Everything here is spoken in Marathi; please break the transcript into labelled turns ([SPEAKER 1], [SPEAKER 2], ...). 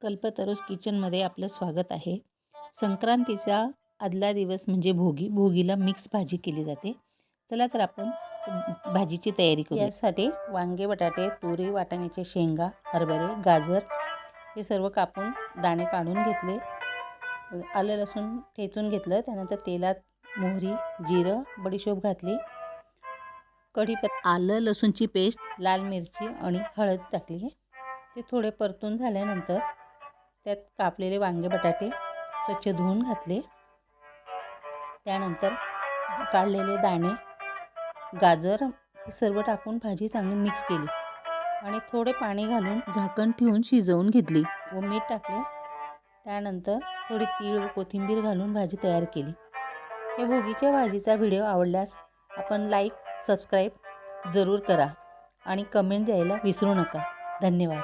[SPEAKER 1] कल्पतरुस किचनमध्ये आपलं स्वागत आहे. संक्रांतीचा आदला दिवस म्हणजे भोगी. भोगीला मिक्स भाजी केली जाते. चला तर आपण भाजीची तयारी करू. यासाठी वांगे, बटाटे, तुरी, वाटाण्याचे शेंगा, हरभरे, गाजर हे सर्व कापून दाणे काढून घेतले. आलं लसूण ठेचून घेतलं. त्यानंतर तेलात मोहरी, जिरं, बडीशोप घातली. कढीपत्ता, आलं लसूणची पेस्ट, लाल मिरची आणि हळद टाकली. ते थोडे परतून झाल्यानंतर त्यात कापलेले वांगे बटाटे स्वच्छ धुवून घातले. त्यानंतर काढलेले दाणे, गाजर हे सर्व टाकून भाजी चांगली मिक्स केली आणि थोडे पाणी घालून झाकण ठेवून शिजवून घेतली व मीठ टाकले. त्यानंतर थोडी तीळ व कोथिंबीर घालून भाजी तयार केली. हे भोगीच्या भाजीचा व्हिडिओ आवडल्यास आपण लाईक, सबस्क्राईब जरूर करा आणि कमेंट द्यायला विसरू नका. धन्यवाद.